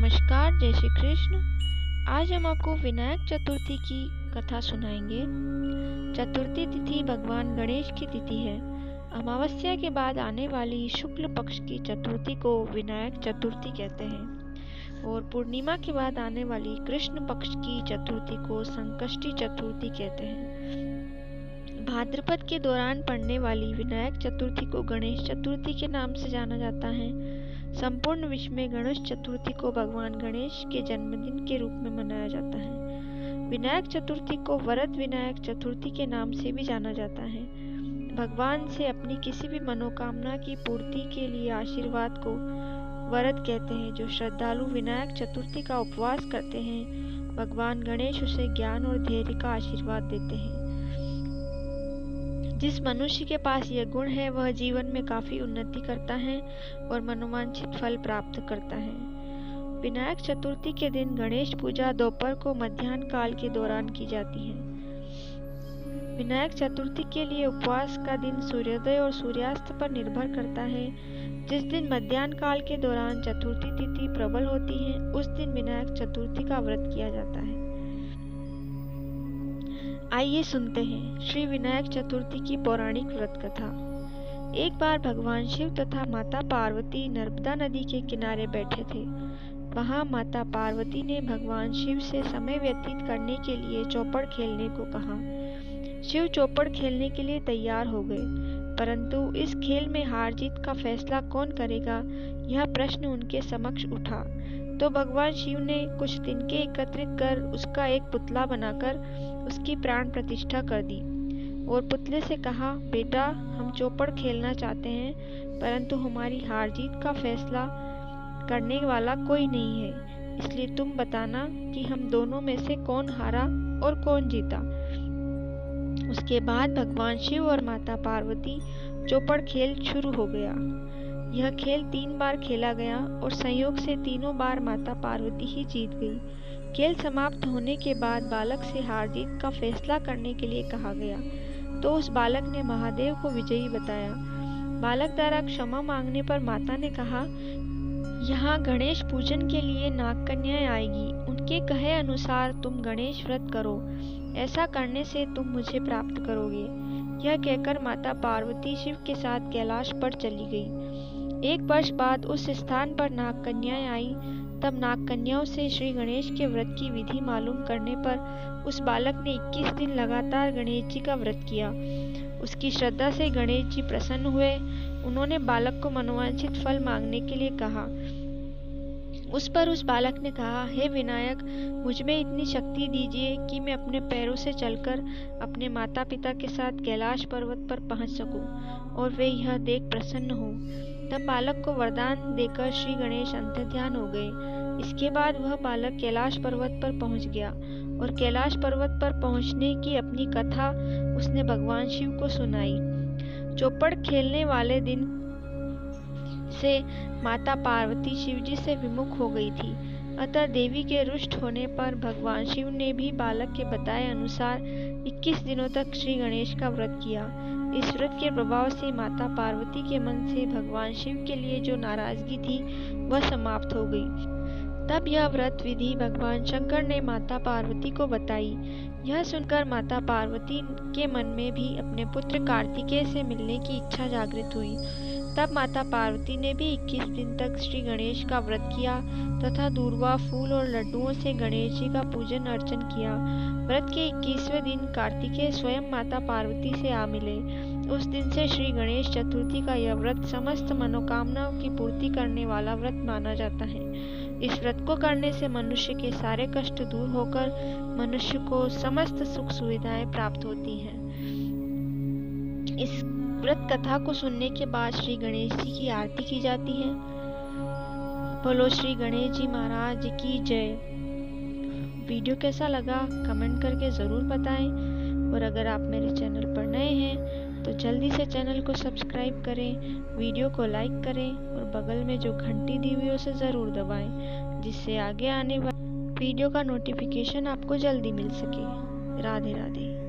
नमस्कार, जय श्री कृष्ण। आज हम आपको विनायक चतुर्थी की कथा सुनाएंगे। चतुर्थी तिथि भगवान गणेश की तिथि है। अमावस्या के बाद आने वाली शुक्ल पक्ष की चतुर्थी को विनायक चतुर्थी कहते हैं और पूर्णिमा के बाद आने वाली कृष्ण पक्ष की चतुर्थी को संकष्टी चतुर्थी कहते हैं। भाद्रपद के दौरान पड़ने वाली विनायक चतुर्थी को गणेश चतुर्थी के नाम से जाना जाता है। संपूर्ण विश्व में गणेश चतुर्थी को भगवान गणेश के जन्मदिन के रूप में मनाया जाता है। विनायक चतुर्थी को वरद विनायक चतुर्थी के नाम से भी जाना जाता है। भगवान से अपनी किसी भी मनोकामना की पूर्ति के लिए आशीर्वाद को वरद कहते हैं। जो श्रद्धालु विनायक चतुर्थी का उपवास करते हैं, भगवान गणेश उसे ज्ञान और धैर्य का आशीर्वाद देते हैं। जिस मनुष्य के पास यह गुण है, वह जीवन में काफी उन्नति करता है और मनोवांछित फल प्राप्त करता है। विनायक चतुर्थी के दिन गणेश पूजा दोपहर को मध्याह्न काल के दौरान की जाती है। विनायक चतुर्थी के लिए उपवास का दिन सूर्योदय और सूर्यास्त पर निर्भर करता है। जिस दिन मध्याह्न काल के दौरान चतुर्थी तिथि प्रबल होती है, उस दिन विनायक चतुर्थी का व्रत किया जाता है। आइए सुनते हैं श्री विनायक चतुर्थी की पौराणिक व्रत कथा। एक बार भगवान शिव तथा माता पार्वती नर्मदा नदी के किनारे बैठे थे। वहां माता पार्वती ने भगवान शिव से समय व्यतीत करने के लिए चौपड़ खेलने को कहा। शिव चौपड़ खेलने के लिए तैयार हो गए, परंतु इस खेल में हार जीत का फैसला कौन करेगा, यह प्रश्न उनके समक्ष उठा। तो भगवान शिव ने कुछ तिनके एकत्रित कर उसका एक पुतला बनाकर उसकी प्राण प्रतिष्ठा कर दी और पुतले से कहा, बेटा, हम चौपड़ खेलना चाहते हैं, परंतु हमारी हार जीत का फैसला करने वाला कोई नहीं है, इसलिए तुम बताना कि हम दोनों में से कौन हारा और कौन जीता। उसके बाद भगवान शिव और माता पार्वती चौपड़ खेल शुरू हो गया। यह खेल 3 बार खेला गया और संयोग से तीनों बार माता पार्वती ही जीत गई। खेल समाप्त होने के बाद बालक से हार जीत का फैसला करने के लिए कहा गया, तो उस बालक ने महादेव को विजयी बताया। बालक द्वारा क्षमा मांगने पर माता ने कहा, यहाँ गणेश पूजन के लिए नाग कन्याएं आएगी, उनके कहे अनुसार तुम गणेश व्रत करो, ऐसा करने से तुम मुझे प्राप्त करोगे। यह कहकर माता पार्वती शिव के साथ कैलाश पर चली गई। एक वर्ष बाद उस स्थान पर नाग कन्याएं आई। तब नाग कन्याओं से श्री गणेश के व्रत की विधि मालूम करने पर उस बालक ने 21 दिन लगातार गणेश जी का व्रत किया। उसकी श्रद्धा से गणेश जी प्रसन्न हुए। उन्होंने बालक को मनोवांछित फल मांगने के लिए कहा। उस पर उस बालक ने कहा, हे विनायक, मुझ में इतनी शक्ति दीजिए कि मैं अपने पैरों से चलकर अपने माता पिता के साथ कैलाश पर्वत पर पहुंच सकूं और वे यह देख प्रसन्न हों। तब बालक को वरदान देकर श्री गणेश अंतर्ध्यान हो गए। इसके बाद वह बालक कैलाश पर्वत पर पहुंच गया और कैलाश पर्वत पर पहुंचने की अपनी कथा उसने भगवान शिव को सुनाई। चौपड़ खेलने वाले दिन से माता पार्वती शिवजी से विमुख हो गई थी। अतः देवी के रुष्ट होने पर भगवान शिव ने भी बालक के बताए अनुसार 21 दिनों तक श्री गणेश का व्रत किया। इस व्रत के प्रभाव से माता पार्वती के मन से भगवान शिव के लिए जो नाराजगी थी, वह समाप्त हो गई। तब यह व्रत विधि भगवान शंकर ने माता पार्वती को बताई। यह सुनकर माता पार्वती के मन में भी अपने पुत्र कार्तिकेय से मिलने की इच्छा जागृत हुई। तब माता पार्वती ने भी 21 दिन तक श्री गणेश का व्रत किया तथा दूर्वा, फूल और लड्डुओं से गणेश जी का पूजन अर्चन किया। व्रत के 21वें दिन कार्तिकेय स्वयं माता पार्वती से आ मिले। उस दिन से श्री गणेश चतुर्थी का यह व्रत समस्त मनोकामनाओं की पूर्ति करने वाला व्रत माना जाता है। इस व्रत को करने से मनुष्य के सारे कष्ट दूर होकर मनुष्य को समस्त सुख सुविधाएं प्राप्त होती हैं। इस व्रत कथा को सुनने के बाद श्री गणेश जी की आरती की जाती है। बोलो श्री गणेश जी महाराज की जय। वीडियो कैसा लगा कमेंट करके ज़रूर बताएं और अगर आप मेरे चैनल पर नए हैं तो जल्दी से चैनल को सब्सक्राइब करें, वीडियो को लाइक करें और बगल में जो घंटी दी हुई है उसे ज़रूर दबाएं, जिससे आगे आने वाली वीडियो का नोटिफिकेशन आपको जल्दी मिल सके। राधे राधे।